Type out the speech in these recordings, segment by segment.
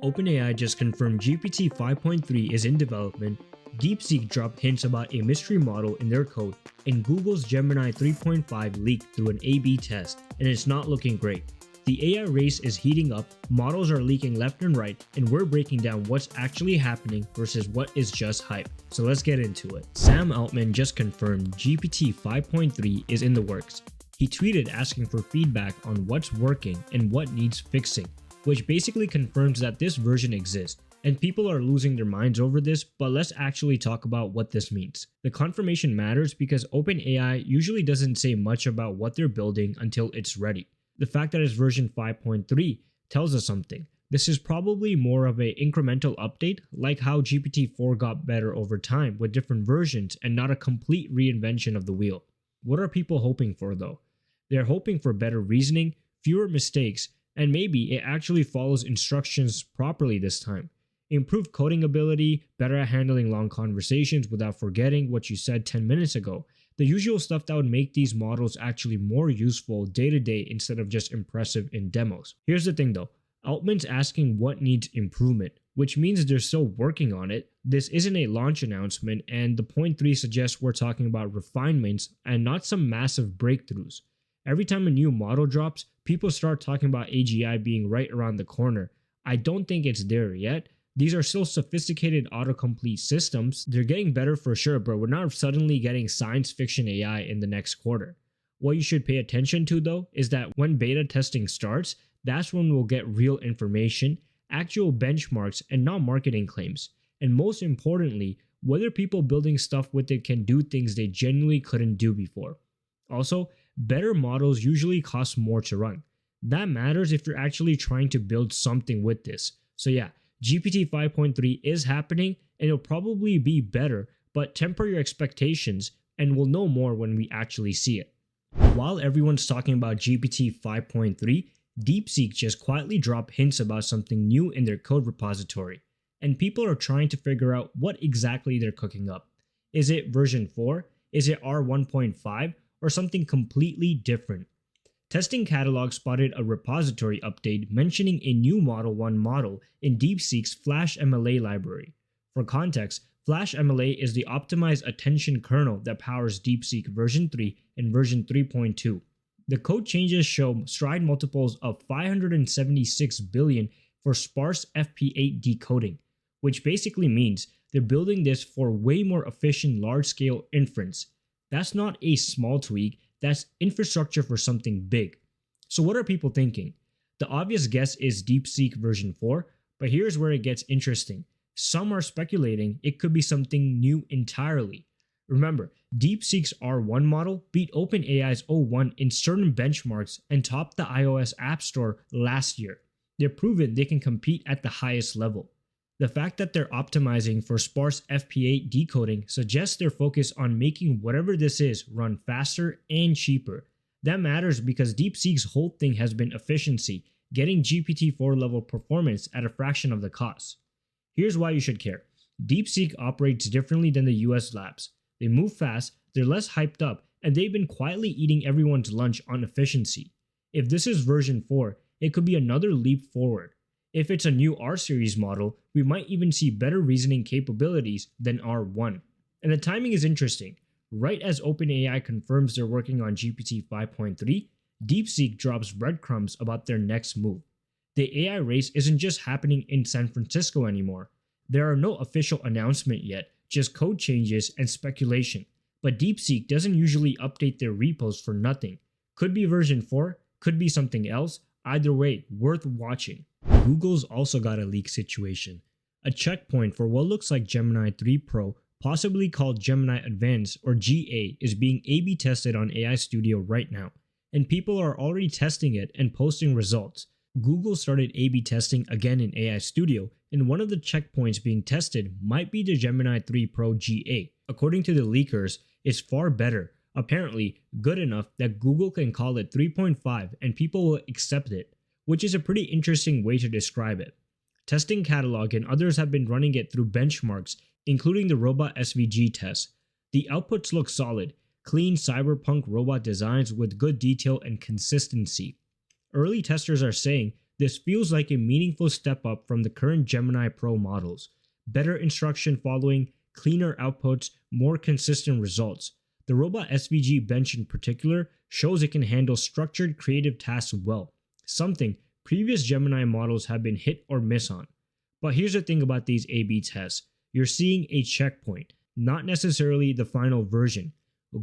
OpenAI just confirmed GPT 5.3 is in development, DeepSeek dropped hints about a mystery model in their code, and Google's Gemini 3.5 leaked through an A/B test, and it's not looking great. The AI race is heating up, models are leaking left and right, and we're breaking down what's actually happening versus what is just hype. So let's get into it. Sam Altman just confirmed GPT 5.3 is in the works. He tweeted asking for feedback on what's working and what needs fixing, which basically confirms that this version exists, and people are losing their minds over this, but let's actually talk about what this means. The confirmation matters because OpenAI usually doesn't say much about what they're building until it's ready. The fact that it's version 5.3 tells us something. This is probably more of an incremental update, like how GPT-4 got better over time with different versions and not a complete reinvention of the wheel. What are people hoping for though? They're hoping for better reasoning, fewer mistakes, and maybe it actually follows instructions properly this time. Improved coding ability, better at handling long conversations without forgetting what you said 10 minutes ago. The usual stuff that would make these models actually more useful day to day instead of just impressive in demos. Here's the thing though, Altman's asking what needs improvement, which means they're still working on it. This isn't a launch announcement, and the 0.3 suggests we're talking about refinements and not some massive breakthroughs. Every time a new model drops, people start talking about AGI being right around the corner. I don't think it's there yet. These are still sophisticated autocomplete systems. They're getting better for sure, but we're not suddenly getting science fiction AI in the next quarter. What you should pay attention to though is that when beta testing starts, that's when we'll get real information, actual benchmarks, and not marketing claims. And most importantly, whether people building stuff with it can do things they genuinely couldn't do before. Also, better models usually cost more to run. That matters if you're actually trying to build something with this. So yeah, GPT 5.3 is happening and it'll probably be better, but temper your expectations and we'll know more when we actually see it. While everyone's talking about GPT 5.3, DeepSeek just quietly dropped hints about something new in their code repository, and people are trying to figure out what exactly they're cooking up. Is it version 4? Is it R1.5? Or something completely different? Testing Catalog spotted a repository update mentioning a new Model 1 model in DeepSeek's FlashMLA library. For context, FlashMLA is the optimized attention kernel that powers DeepSeek version 3 and version 3.2. The code changes show stride multiples of 576 billion for sparse FP8 decoding, which basically means they're building this for way more efficient large-scale inference. That's not a small tweak, that's infrastructure for something big. So what are people thinking? The obvious guess is DeepSeek version 4, but here's where it gets interesting. Some are speculating it could be something new entirely. Remember, DeepSeek's R1 model beat OpenAI's O1 in certain benchmarks and topped the iOS App Store last year. They've proven they can compete at the highest level. The fact that they're optimizing for sparse FP8 decoding suggests they're focused on making whatever this is run faster and cheaper. That matters because DeepSeek's whole thing has been efficiency, getting GPT-4 level performance at a fraction of the cost. Here's why you should care. DeepSeek operates differently than the US labs. They move fast, they're less hyped up, and they've been quietly eating everyone's lunch on efficiency. If this is version 4, it could be another leap forward. If it's a new R-series model, we might even see better reasoning capabilities than R1. And the timing is interesting. Right as OpenAI confirms they're working on GPT 5.3, DeepSeek drops breadcrumbs about their next move. The AI race isn't just happening in San Francisco anymore. There are no official announcement yet, just code changes and speculation. But DeepSeek doesn't usually update their repos for nothing. Could be version 4, could be something else. Either way, worth watching. Google's also got a leak situation. A checkpoint for what looks like Gemini 3 Pro, possibly called Gemini Advanced or GA, is being A/B tested on AI Studio right now, and people are already testing it and posting results. Google started A/B testing again in AI Studio, and one of the checkpoints being tested might be the Gemini 3 Pro GA. According to the leakers, it's far better, apparently good enough that Google can call it 3.5 and people will accept it, which is a pretty interesting way to describe it. Testing Catalog and others have been running it through benchmarks, including the robot SVG test. The outputs look solid, clean cyberpunk robot designs with good detail and consistency. Early testers are saying This feels like a meaningful step up from the current Gemini Pro models. Better instruction following, cleaner outputs, more consistent results. The robot SVG bench in particular shows it can handle structured creative tasks well, something previous Gemini models have been hit or miss on. But here's the thing about these A/B tests. You're seeing a checkpoint, not necessarily the final version.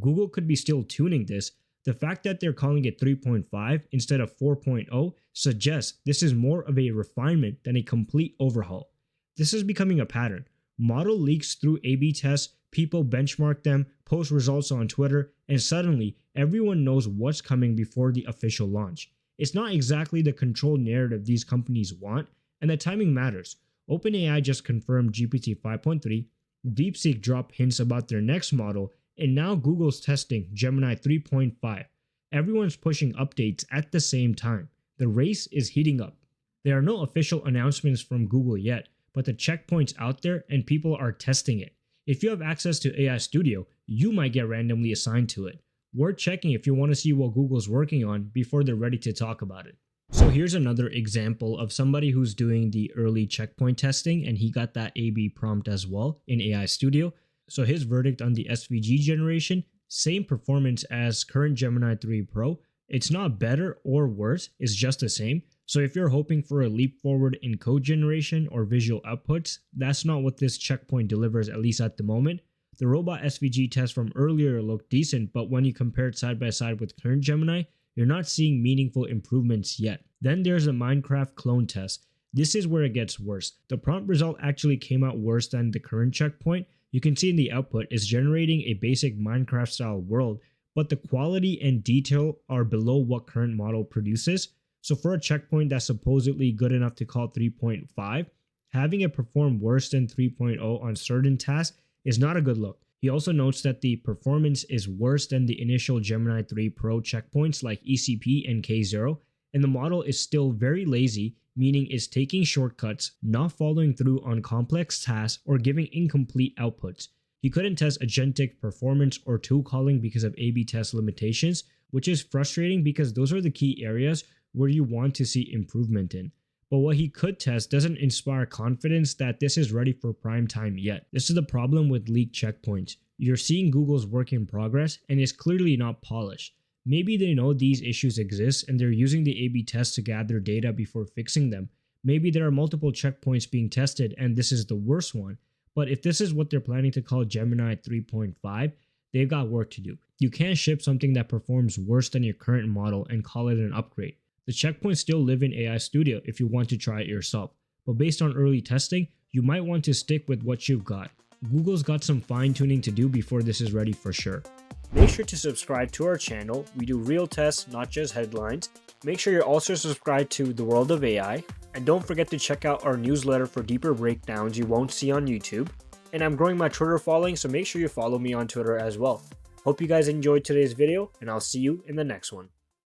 Google could be still tuning this. The fact that they're calling it 3.5 instead of 4.0 suggests this is more of a refinement than a complete overhaul. This is becoming a pattern. Model leaks through A/B tests, people benchmark them, post results on Twitter, and suddenly everyone knows what's coming before the official launch. It's not exactly the controlled narrative these companies want, and the timing matters. OpenAI just confirmed GPT 5.3, DeepSeek dropped hints about their next model, and now Google's testing Gemini 3.5. Everyone's pushing updates at the same time. The race is heating up. There are no official announcements from Google yet, but the checkpoint's out there and people are testing it. If you have access to AI Studio, you might get randomly assigned to it. Worth checking if you want to see what Google's working on before they're ready to talk about it. So here's another example of somebody who's doing the early checkpoint testing, and he got that A/B prompt as well in AI Studio. So his verdict on the SVG generation, same performance as current Gemini 3 Pro. It's not better or worse, it's just the same. So if you're hoping for a leap forward in code generation or visual outputs, that's not what this checkpoint delivers, at least at the moment. The robot SVG test from earlier looked decent, but when you compare it side by side with current Gemini, you're not seeing meaningful improvements yet. Then there's a Minecraft clone test. This is where it gets worse. The prompt result actually came out worse than the current checkpoint. You can see in the output it's generating a basic Minecraft style world, but the quality and detail are below what current model produces. So for a checkpoint that's supposedly good enough to call 3.5, having it perform worse than 3.0 on certain tasks is not a good look. He also notes that the performance is worse than the initial Gemini 3 Pro checkpoints like ECP and K0, and the model is still very lazy, meaning it's taking shortcuts, not following through on complex tasks, or giving incomplete outputs. He couldn't test agentic performance or tool calling because of A/B test limitations, which is frustrating because those are the key areas where you want to see improvement in. But what he could test doesn't inspire confidence that this is ready for prime time yet. This is the problem with leaked checkpoints. You're seeing Google's work in progress and it's clearly not polished. Maybe they know these issues exist and they're using the A/B tests to gather data before fixing them. Maybe there are multiple checkpoints being tested and this is the worst one. But if this is what they're planning to call Gemini 3.5, they've got work to do. You can't ship something that performs worse than your current model and call it an upgrade. The checkpoints still live in AI Studio if you want to try it yourself, but based on early testing, you might want to stick with what you've got. Google's got some fine-tuning to do before this is ready for sure. Make sure to subscribe to our channel. We do real tests, not just headlines. Make sure you're also subscribed to The World of AI, and don't forget to check out our newsletter for deeper breakdowns you won't see on YouTube. And I'm growing my Twitter following, so make sure you follow me on Twitter as well. Hope you guys enjoyed today's video, and I'll see you in the next one.